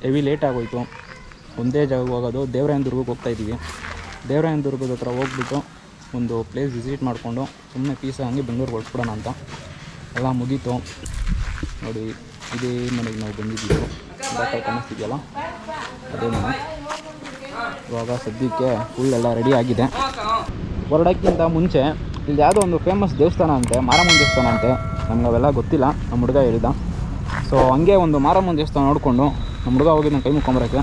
Heavy late ಆಗೋಯಿತು. ಒಂದೇ ಜಾಗಕ್ಕೆ ಹೋಗೋದು. ದೇವರಾಯನದುರ್ಗಕ್ಕೆ ಹೋಗ್ತಾಯಿದ್ದೀವಿ. ದೇವರಾಯನದುರ್ಗದ ಹತ್ರ ಹೋಗ್ಬಿಟ್ಟು ಒಂದು ಪ್ಲೇಸ್ ವಿಸಿಟ್ ಮಾಡಿಕೊಂಡು ಸುಮ್ಮನೆ ಪೀಸ ಹಂಗೆ ಬೆಂಗಳೂರಿಗೆ ಹೊರಟ್ಬಿಡೋಣ ಅಂತ. ಎಲ್ಲ ಮುಗೀತು ನೋಡಿ. ಇದೇ ಮನೆಗೆ ನಾವು ಬಂದಿದ್ದೀವಿ. ಬಾಕಲ್ ಕಾಣಿಸ್ತಿದೆಯಲ್ಲ ಅದೇ ಮನೆ. ಇವಾಗ ಸದ್ಯಕ್ಕೆ ಫುಲ್ ಎಲ್ಲ ರೆಡಿ ಆಗಿದೆ. ಹೊರಡೋಕ್ಕಿಂತ ಮುಂಚೆ ಇಲ್ಲಿ ಯಾವುದೋ ಒಂದು ಫೇಮಸ್ ದೇವಸ್ಥಾನ ಅಂತೆ, ಮಾರಮ್ಮನ ದೇವಸ್ಥಾನ ಅಂತೆ. ನಮ್ಗೆ ಅವೆಲ್ಲ ಗೊತ್ತಿಲ್ಲ, ನಮ್ಮ ಹುಡುಗ ಹೇಳಿದ. ಸೊ ಹಂಗೆ ಒಂದು ಮಾರಮ್ಮನ ದೇವಸ್ಥಾನ ನೋಡಿಕೊಂಡು ನಮ್ಮ ಹುಡುಗ ಹೋಗಿ ನಾನು ಕೈ ಮುಕ್ಕೊಂಬರೋಕ್ಕೆ.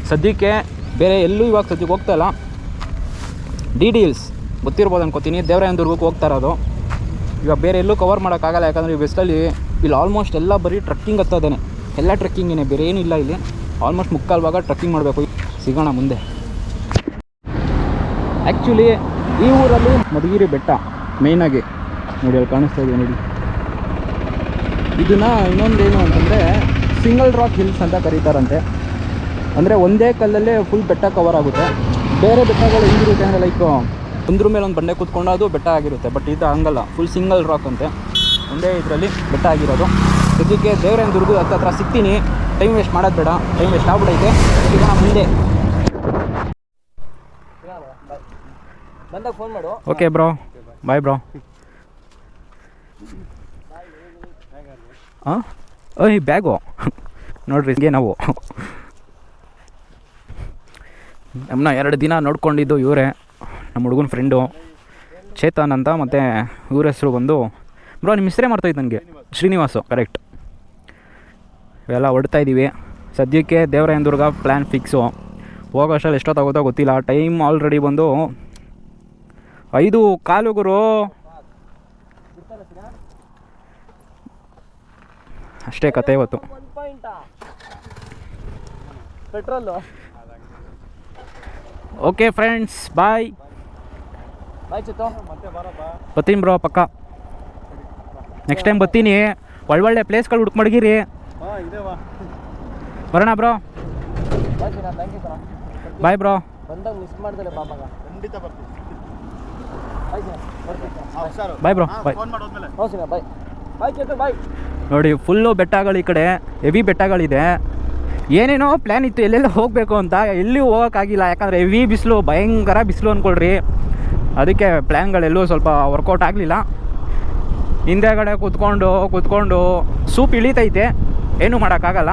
ಸದ್ಯಕ್ಕೆ ಬೇರೆ ಎಲ್ಲೂ ಇವಾಗ ಸದ್ಯಕ್ಕೆ ಹೋಗ್ತಾಯಿಲ್ಲ. ಡಿ ಹಿಲ್ಸ್ ಗೊತ್ತಿರ್ಬೋದು ಅನ್ಕೋತೀನಿ, ದೇವರಾಯನದುರ್ಗಕ್ಕೆ ಹೋಗ್ತಾ ಇರೋದು. ಇವಾಗ ಬೇರೆ ಎಲ್ಲೂ ಕವರ್ ಮಾಡೋಕ್ಕಾಗಲ್ಲ, ಯಾಕಂದರೆ ಈ ಬೆಸ್ಟಲ್ಲಿ ಇಲ್ಲಿ ಆಲ್ಮೋಸ್ಟ್ ಎಲ್ಲ ಬರೀ ಟ್ರಕ್ಕಿಂಗ್ ಹತ್ತದೇನೆ. ಎಲ್ಲ ಟ್ರಕ್ಕಿಂಗೇನೆ, ಬೇರೆ ಏನಿಲ್ಲ ಇಲ್ಲಿ. ಆಲ್ಮೋಸ್ಟ್ ಮುಕ್ಕಾಲು ಭಾಗ ಟ್ರಕ್ಕಿಂಗ್ ಮಾಡಬೇಕು. ಸಿಗೋಣ ಮುಂದೆ. ಆ್ಯಕ್ಚುಲಿ ಈ ಊರಲ್ಲಿ ಮಧುಗಿರಿ ಬೆಟ್ಟ ಮೇಯ್ನಾಗಿ ನೋಡಿ, ಅಲ್ಲಿ ಕಾಣಿಸ್ತಾ ಇದೆ ನೋಡಿ. ಇದನ್ನು ಇನ್ನೊಂದೇನು ಅಂತಂದರೆ ಸಿಂಗಲ್ ರಾಕ್ ಹಿಲ್ಸ್ ಅಂತ ಕರೀತಾರಂತೆ. ಅಂದರೆ ಒಂದೇ ಕಲ್ಲಲ್ಲೇ ಫುಲ್ ಬೆಟ್ಟ ಕವರ್ ಆಗುತ್ತೆ. ಬೇರೆ ಬೆಟ್ಟಗಳು ಹೆಂಗಿರುತ್ತೆ ಅಂದರೆ ಲೈಕ್ ಒಂದ್ರ ಮೇಲೆ ಒಂದು ಬಂಡೆ ಕೂತ್ಕೊಂಡು ಅದು ಬೆಟ್ಟ ಆಗಿರುತ್ತೆ. ಬಟ್ ಇದು ಹಂಗಲ್ಲ, ಫುಲ್ ಸಿಂಗಲ್ ರಾಕ್ ಅಂತೆ. ಒಂದೇ ಇದರಲ್ಲಿ ಬೆಟ್ಟ ಆಗಿರೋದು. ಸದ್ಯಕ್ಕೆ ದೇವರಾಯನದುರ್ಗದ ಹತ್ರ ಸಿಗ್ತೀನಿ. ಟೈಮ್ ವೇಸ್ಟ್ ಮಾಡೋದು ಬೇಡ, ಟೈಮ್ ವೇಸ್ಟ್ ಆಗ್ಬಿಡೈತೆ. ಈಗ ನಾನು ಮುಂದೆ ಬಂದಾಗ ಫೋನ್ ಮಾಡು. Okay bro, bye bro. ಹಾಂ ಈ ಬ್ಯಾಗು ನೋಡ್ರಿ, ಹಿಂಗೆ ನಾವು ನಮ್ಮನ್ನ 2 ದಿನ ನೋಡ್ಕೊಂಡಿದ್ದು ಇವರೇ, ನಮ್ಮ ಹುಡುಗನ ಫ್ರೆಂಡು ಚೇತನ್ ಅಂತ. ಮತ್ತು ಇವ್ರ ಹೆಸರು ಬಂದು ಬ್ರೋ, ನಿಮ್ಮ ಹೆಸರೇ ಮಾಡ್ತಾಯಿದ್ದು ನನಗೆ, ಶ್ರೀನಿವಾಸು. ಕರೆಕ್ಟ್. ಇವೆಲ್ಲ ಹೊಡ್ತಾಯಿದ್ದೀವಿ. ಸದ್ಯಕ್ಕೆ ದೇವರಾಯನದುರ್ಗ ಪ್ಲ್ಯಾನ್ ಫಿಕ್ಸು. ಹೋಗೋ ಅಷ್ಟರಲ್ಲಿ ಎಷ್ಟೊತ್ತಾಗುತ್ತೋ ಗೊತ್ತಿಲ್ಲ. ಟೈಮ್ ಆಲ್ರೆಡಿ ಬಂದು 5:15 ಗುರು. ಅಷ್ಟೇ ಕತೆ ಇವತ್ತು. ಪೆಟ್ರೋಲು. ಓಕೆ ಫ್ರೆಂಡ್ಸ್, ಬಾಯ್ ಬಾಯ್ ಚಿತ್ತು. ಬರ್ತೀನಿ ಬ್ರೋ, ಪಕ್ಕ ನೆಕ್ಸ್ಟ್ ಟೈಮ್ ಬರ್ತೀನಿ. ಒಳ್ಳೊಳ್ಳೆ ಪ್ಲೇಸ್ಗಳು ಹುಡುಕ್ ಮಡಗಿರಿ. ಬರೋಣ ಬ್ರೋ. Bye bro. ಬಂದಾಗ ಮಿಸ್ ಮಾಡ್ದಲೆ ಬಾಬಾಗ. ಖಂಡಿತ ಬರ್ತೀನಿ. Bye bro, bye. Bye bye Chittu, bye. ನೋಡಿ, ಫುಲ್ಲು ಬೆಟ್ಟಗಳು ಈ ಕಡೆ, ಹೆವಿ ಬೆಟ್ಟಗಳಿದೆ. ಏನೇನೋ ಪ್ಲ್ಯಾನ್ ಇತ್ತು ಎಲ್ಲೆಲ್ಲ ಹೋಗಬೇಕು ಅಂತ, ಎಲ್ಲಿ ಹೋಗೋಕ್ಕಾಗಿಲ್ಲ. ಯಾಕಂದರೆ ಹೆವಿ ಬಿಸಿಲು, ಭಯಂಕರ ಬಿಸಿಲು ಅಂದ್ಕೊಳ್ರಿ. ಅದಕ್ಕೆ ಪ್ಲ್ಯಾನ್ಗಳೆಲ್ಲೂ ಸ್ವಲ್ಪ ವರ್ಕೌಟ್ ಆಗಲಿಲ್ಲ. ಹಿಂದೆಗಡೆ ಕೂತ್ಕೊಂಡು ಸೂಪ್ ಇಳಿತೈತೆ, ಏನೂ ಮಾಡೋಕ್ಕಾಗಲ್ಲ.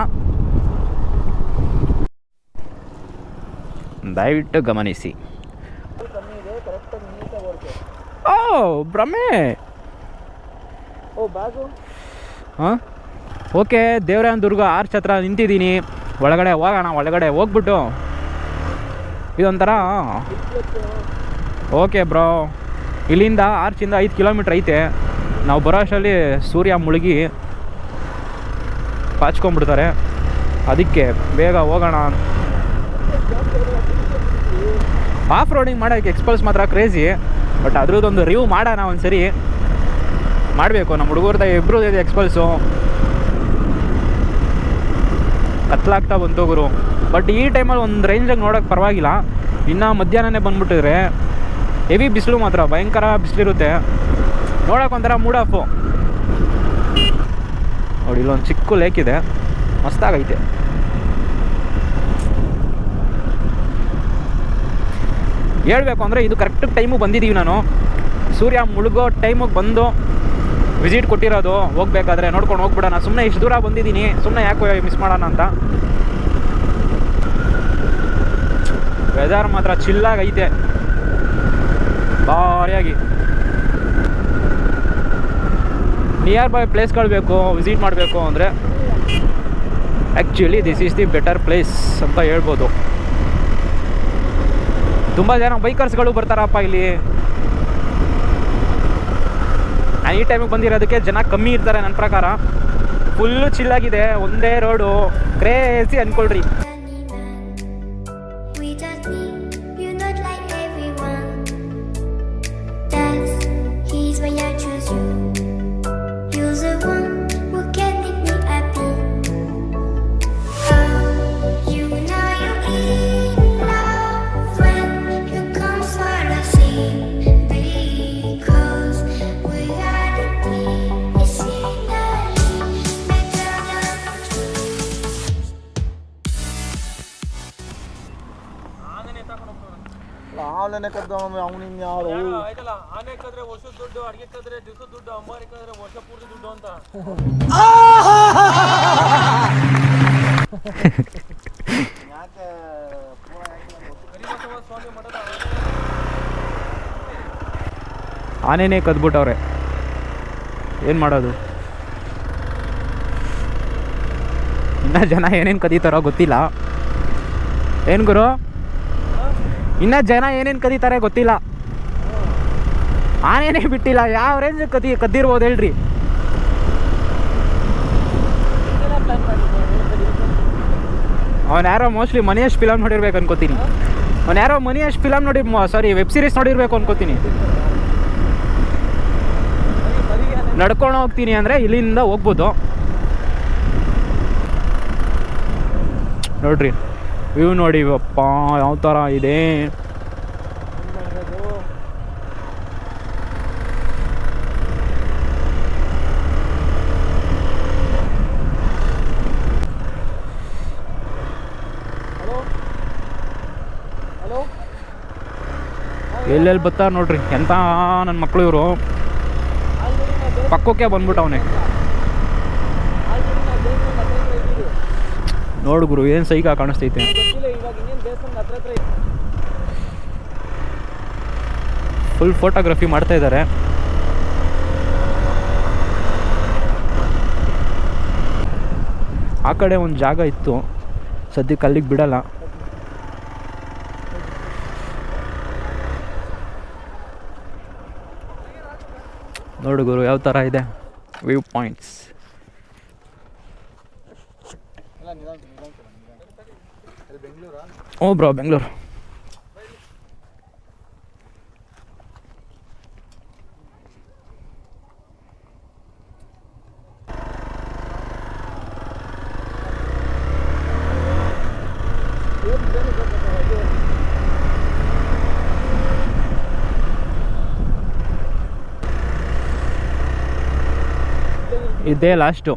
ದಯವಿಟ್ಟು ಗಮನಿಸಿ. ಓ ಭ್ರಮೆ. ಹಾಂ, ಓಕೆ. ದೇವರಾಯನದುರ್ಗ ಆರ್ಚ್ ಹತ್ರ ನಿಂತಿದ್ದೀನಿ. ಒಳಗಡೆ ಹೋಗೋಣ. ಒಳಗಡೆ ಹೋಗ್ಬಿಟ್ಟು ಇದೊಂಥರ ಓಕೆ ಬ್ರೋ. ಇಲ್ಲಿಂದ ಆರ್ಚಿಂದ 5 ಕಿಲೋಮೀಟ್ರ್ ಐತೆ. ನಾವು ಬರೋ ಅಷ್ಟರಲ್ಲಿ ಸೂರ್ಯ ಮುಳುಗಿ ಪಾಚ್ಕೊಂಡ್ಬಿಡ್ತಾರೆ. ಅದಕ್ಕೆ ಬೇಗ ಹೋಗೋಣ. ಆಫ್ ರೋಡಿಂಗ್ ಮಾಡೋಕ್ಕೆ ಎಕ್ಸ್ಪಲ್ಸ್ ಮಾತ್ರ ಕ್ರೇಜಿ. ಬಟ್ ಅದ್ರದ್ದೊಂದು ರಿವ್ಯೂ ಮಾಡೋಣ ಒಂದು ಸರಿ. ಮಾಡಬೇಕು. ನಮ್ಮ ಹುಡುಗರ್ದ ಇಬ್ಬರು ಇದೆ ಎಕ್ಸ್ಪಲ್ಸು. ಕತ್ಲಾಗ್ತಾ ಬಂತು ಗುರು. ಬಟ್ ಈ ಟೈಮಲ್ಲಿ ಒಂದು ರೇಂಜಾಗಿ ನೋಡೋಕ್ಕೆ ಪರವಾಗಿಲ್ಲ. ಇನ್ನು ಮಧ್ಯಾಹ್ನನೇ ಬಂದುಬಿಟ್ಟಿದ್ರೆ ಹೆವಿ ಬಿಸಿಲು, ಮಾತ್ರ ಭಯಂಕರ ಬಿಸಿಲಿರುತ್ತೆ. ನೋಡೋಕೆ ಒಂಥರ ಮೂಡ್ ಆಫು. ನೋಡಿ, ಇಲ್ಲೊಂದು ಚಿಕ್ಕ ಲೇಕ್ ಇದೆ, ಮಸ್ತಾಗೈತೆ. ಹೇಳ್ಬೇಕು ಅಂದರೆ ಇದು ಕರೆಕ್ಟ್ ಟೈಮಿಗೆ ಬಂದಿದ್ದೀವಿ. ನಾನು ಸೂರ್ಯ ಮುಳುಗೋ ಟೈಮಿಗೆ ಬಂದು ವಿಸಿಟ್ ಕೊಟ್ಟಿರೋದು. ಹೋಗ್ಬೇಕಾದ್ರೆ ನೋಡ್ಕೊಂಡು ಹೋಗ್ಬಿಡೋಣ. ಸುಮ್ಮನೆ ಇಷ್ಟು ದೂರ ಬಂದಿದ್ದೀನಿ, ಸುಮ್ಮನೆ ಯಾಕೆ ಮಿಸ್ ಮಾಡೋಣ ಅಂತ. ವೆದರ್ ಮಾತ್ರ ಚಿಲ್ಲಾಗೈತೆ, ಭಾರಿಯಾಗಿ. ನಿಯರ್ ಬೈ ಪ್ಲೇಸ್ಗಳು ಬೇಕು ವಿಸಿಟ್ ಮಾಡಬೇಕು ಅಂದರೆ actually this is the better place ಅಂತ ಹೇಳ್ಬೋದು. ತುಂಬ ಜನ ಬೈಕರ್ಸ್ಗಳು ಬರ್ತಾರಪ್ಪ ಇಲ್ಲಿ. ನಾನು ಈ ಟೈಮಿಗೆ ಬಂದಿರೋದಕ್ಕೆ ಜನ ಕಮ್ಮಿ ಇರ್ತಾರೆ ನನ್ನ ಪ್ರಕಾರ. ಫುಲ್ಲು ಚಿಲ್ಲಾಗಿದೆ, ಒಂದೇ ರೋಡು, ಕ್ರೇಜಿ ಅಂದ್ಕೊಳ್ರಿ. ಆನೆ ಕದ್ದ ಅವನಿನ್ ಯಾರು ಆಯ್ತಲ್ಲ ಆನೆ ಕದ್ರೆ ವರ್ಷದ ದುಡ್ಡು ಅಡಿಗೆ ಕದ್ರೆ ದಿವಸದ ದುಡ್ಡು ಅಂಬಾರಿ ಕದ್ರೆ ವರ್ಷ ಪೂರ್ತಿ ದುಡ್ಡು ಅಂತ ಯಾಕೆ ಸ್ವಾಮಿ ಮಠದ ಆನೆನೇ ಕದ್ಬಿಟ್ಟವ್ರೆ, ಏನು ಮಾಡೋದು? ಇನ್ನು ಜನ ಏನೇನು ಕದೀತಾರೋ ಗೊತ್ತಿಲ್ಲ. ಏನು ಗುರು, ಇನ್ನು ಜನ ಏನೇನು ಕದೀತಾರೆ ಗೊತ್ತಿಲ್ಲ. ಆನೆನೇ ಬಿಟ್ಟಿಲ್ಲ, ಯಾವ ರೇಂಜ್ ಕದ್ದಿರ್ಬೋದು ಹೇಳ್ರಿ. ಅವ್ನು ಯಾರೋ ಮೋಸ್ಟ್ಲಿ ಮನಿಯಷ್ಟು ಫಿಲಮ್ ನೋಡಿರ್ಬೇಕು ಅನ್ಕೋತೀನಿ. ಅವ್ನು ಯಾರೋ ಮನಿಯಷ್ಟು ಫಿಲಮ್ ವೆಬ್ ಸೀರೀಸ್ ನೋಡಿರ್ಬೇಕು ಅನ್ಕೋತೀನಿ. ನಡ್ಕೊಂಡು ಹೋಗ್ತೀನಿ ಅಂದರೆ ಇಲ್ಲಿಂದ ಹೋಗ್ಬೋದು. ನೋಡ್ರಿ ವ್ಯೂ ನೋಡಿ ಅಪ್ಪ ಯಾವ ಥರ ಇದೆ. ಎಲ್ಲೆಲ್ಲಿ ಬರ್ತಾರೆ ನೋಡ್ರಿ, ಎಂಥ ನನ್ನ ಮಕ್ಕಳು ಇವರು. ಪಕ್ಕಕ್ಕೆ ಬಂದ್ಬಿಟ್ಟವನೆ. ನೋಡು ಗುರು ಏನು ಸೈಕ ಕಾಣಿಸ್ತೈತೆ. ಫುಲ್ ಫೋಟೋಗ್ರಫಿ ಮಾಡ್ತಾ ಇದ್ದಾರೆ. ಆ ಕಡೆ ಒಂದು ಜಾಗ ಇತ್ತು, ಸದ್ಯಕ್ಕೆ ಅಲ್ಲಿಗೆ ಬಿಡಲ್ಲ. ನೋಡು ಗುರು ಯಾವ ಥರ ಇದೆ ವ್ಯೂ ಪಾಯಿಂಟ್ಸ್. ಓ ಬ್ರೋ, ಬೆಂಗಳೂರು. ಇದೇ ಲಾಸ್ಟು.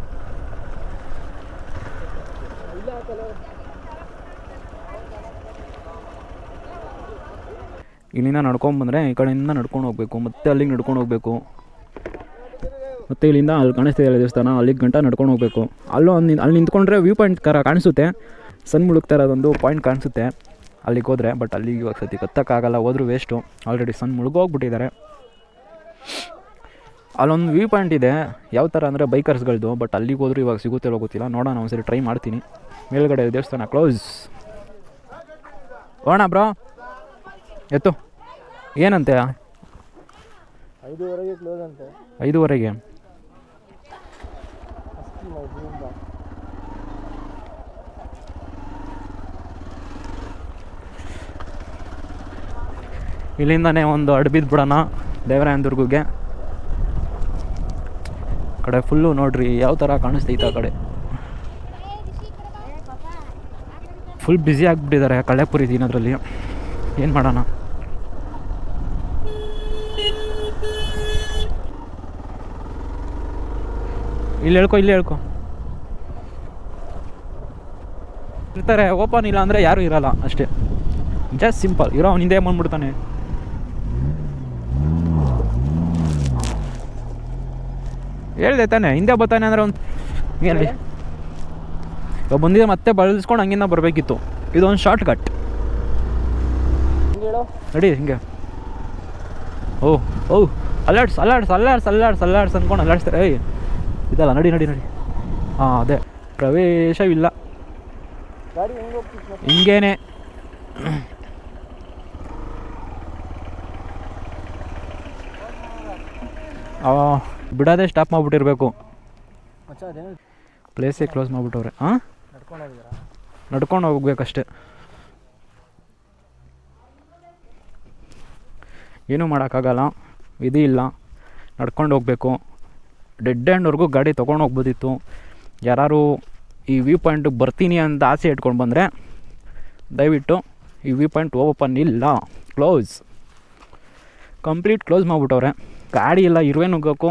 ಇಲ್ಲಿಂದ ನಡ್ಕೊಂಬಂದರೆ ಈ ಕಡೆಯಿಂದ ನಡ್ಕೊಂಡು ಹೋಗ್ಬೇಕು, ಮತ್ತೆ ಅಲ್ಲಿಗೆ ನಡ್ಕೊಂಡು ಹೋಗ್ಬೇಕು, ಮತ್ತು ಇಲ್ಲಿಂದ ಅಲ್ಲಿ ಕಾಣಿಸ್ತಿದೆಯಲ್ಲ ದೇವಸ್ಥಾನ, ಅಲ್ಲಿಗೆ ಗಂಟ ನಡ್ಕೊಂಡು ಹೋಗ್ಬೇಕು. ಅಲ್ಲಿ ನಿಂತ್ಕೊಂಡ್ರೆ ವ್ಯೂ ಪಾಯಿಂಟ್ ಥರ ಕಾಣಿಸುತ್ತೆ, ಸನ್ ಮುಳುಗ್ತಾ ಇರೋದೊಂದು ಪಾಯಿಂಟ್ ಕಾಣಿಸುತ್ತೆ ಅಲ್ಲಿಗೆ ಹೋದರೆ. ಬಟ್ ಅಲ್ಲಿಗೆ ಇವಾಗ ಸತಿ ಕತ್ತಕ್ಕಾಗಲ್ಲ, ಹೋದ್ರೂ ವೇಸ್ಟು. ಆಲ್ರೆಡಿ ಸನ್ ಮುಳುಗೋಗ್ಬಿಟ್ಟಿದ್ದಾರೆ. ಅಲ್ಲೊಂದು ವ್ಯೂ ಪಾಯಿಂಟ್ ಇದೆ, ಯಾವ ಥರ ಅಂದರೆ ಬೈಕರ್ಸ್ಗಳದ್ದು. ಬಟ್ ಅಲ್ಲಿಗೆ ಹೋದ್ರೂ ಇವಾಗ ಸಿಗುತ್ತಿರೋ ಗೊತ್ತಿಲ್ಲ, ನೋಡೋಣ ಒಂದ್ಸರಿ ಟ್ರೈ ಮಾಡ್ತೀನಿ. ಮೇಲ್ಗಡೆ ದೇವಸ್ಥಾನ ಕ್ಲೋಸ್. ಹೋಗೋಣ ಬ್ರೋ, ಎತ್ತು. ಏನಂತೆ? 5:30ಗೆ ಕ್ಲೋಸ್ ಅಂತೆ. 5:30ಗೆ? ಇಲ್ಲಿಂದನೇ ಒಂದು ಅಡ್ಬಿದ್ದು ಬಿಡೋಣ ದೇವರಾಯನದುರ್ಗಕ್ಕೆ. ಕಡೆ ಫುಲ್ಲು ನೋಡ್ರಿ ಯಾವ ಥರ ಕಾಣಿಸ್ತೈತೆ. ಆ ಕಡೆ ಫುಲ್ ಬ್ಯುಸಿ ಆಗಿಬಿಟ್ಟಿದ್ದಾರೆ ಕಳ್ಳೆಪುರಿ ತಿನ್ನೋದ್ರಲ್ಲಿ. ಏನು ಮಾಡೋಣ? ಇಲ್ಲಿ ಹೇಳ್ಕೊ ಇರ್ತಾರೆ. ಓಪನ್ ಇಲ್ಲ ಅಂದರೆ ಯಾರೂ ಇರೋಲ್ಲ ಅಷ್ಟೇ, ಜಸ್ಟ್ ಸಿಂಪಲ್. ಇರೋ ಅವ್ನು ಹಿಂದೆ ಬಂದ್ಬಿಡ್ತಾನೆ. ಹೇಳ್ದೆ ತಾನೆ ಹಿಂದೆ ಬರ್ತಾನೆ ಅಂದರೆ ಒಂದು ಏನು ಇವಾಗ ಬಂದಿದೆ, ಮತ್ತೆ ಬಳಸ್ಕೊಂಡು ಹಂಗಿಂದ ಬರಬೇಕಿತ್ತು. ಇದೊಂದು ಶಾರ್ಟ್ ಕಟ್ ನಡಿ ಹಿಂಗೆ. ಓ ಅಲ್ಲಾಡ್ಸ್ ಅಂದ್ಕೊಂಡು ಅಲ್ಲಾಡ್ಸ್ತಾರೆ. ಇದಲ್ಲ, ನಡಿ. ಹಾಂ, ಅದೇ ಪ್ರವೇಶವಿಲ್ಲ, ಹಿಂಗೇನೆ. ಬಿಡೋದೇ ಸ್ಟಾಪ್ ಮಾಡಿಬಿಟ್ಟಿರ್ಬೇಕು. ಪ್ಲೇಸೇ ಕ್ಲೋಸ್ ಮಾಡಿಬಿಟ್ಟವ್ರೆ. ಹಾಂ, ನಡ್ಕೊಂಡು ಹೋಗ್ಬೇಕಷ್ಟೆ, ಏನೂ ಮಾಡೋಕ್ಕಾಗಲ್ಲ, ವಿಧಿ ಇಲ್ಲ. ನಡ್ಕೊಂಡು ಹೋಗ್ಬೇಕು. ಡೆಡ್ ಎಂಡ್ವರೆಗೂ ಗಾಡಿ ತೊಗೊಂಡು ಹೋಗ್ಬೋದಿತ್ತು. ಯಾರು ಈ ವ್ಯೂ ಪಾಯಿಂಟಿಗೆ ಬರ್ತೀನಿ ಅಂತ ಆಸೆ ಇಟ್ಕೊಂಡು ಬಂದರೆ ದಯವಿಟ್ಟು ಈ ವ್ಯೂ ಪಾಯಿಂಟ್ ಓಪನ್ ಇಲ್ಲ, ಕ್ಲೋಸ್, ಕಂಪ್ಲೀಟ್ ಕ್ಲೋಸ್ ಮಾಡಿಬಿಟ್ಟವ್ರೆ. ಗಾಡಿ ಇಲ್ಲ, ಇರುವೆ ನುಗ್ಗೋಕ್ಕೂ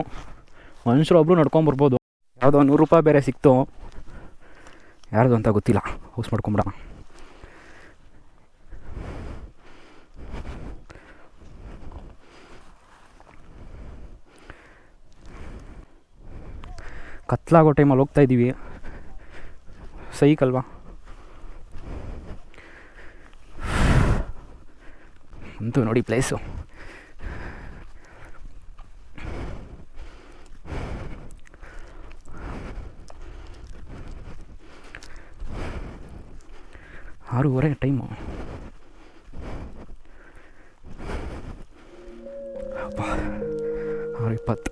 ಮನುಷ್ಯರು ಒಬ್ಬರು ನಡ್ಕೊಂಬರ್ಬೋದು. ಯಾವುದೋ 100 ರೂಪಾಯಿ ಬೇರೆ ಸಿಕ್ತು, ಯಾರ್ದು ಅಂತ ಗೊತ್ತಿಲ್ಲ. ಹೌಸ್ ಮಾಡ್ಕೊಂಬಿಡೋಣ. ಕತ್ಲಾಗೋ ಟೈಮಲ್ಲಿ ಹೋಗ್ತಾಯಿದ್ದೀವಿ, ಸೈಕಲ್ವಾ. ಅಂತೂ ನೋಡಿ ಪ್ಲೇಸು. ಆರೂವರೆ ಟೈಮು. ಅಪ್ಪ 6:20.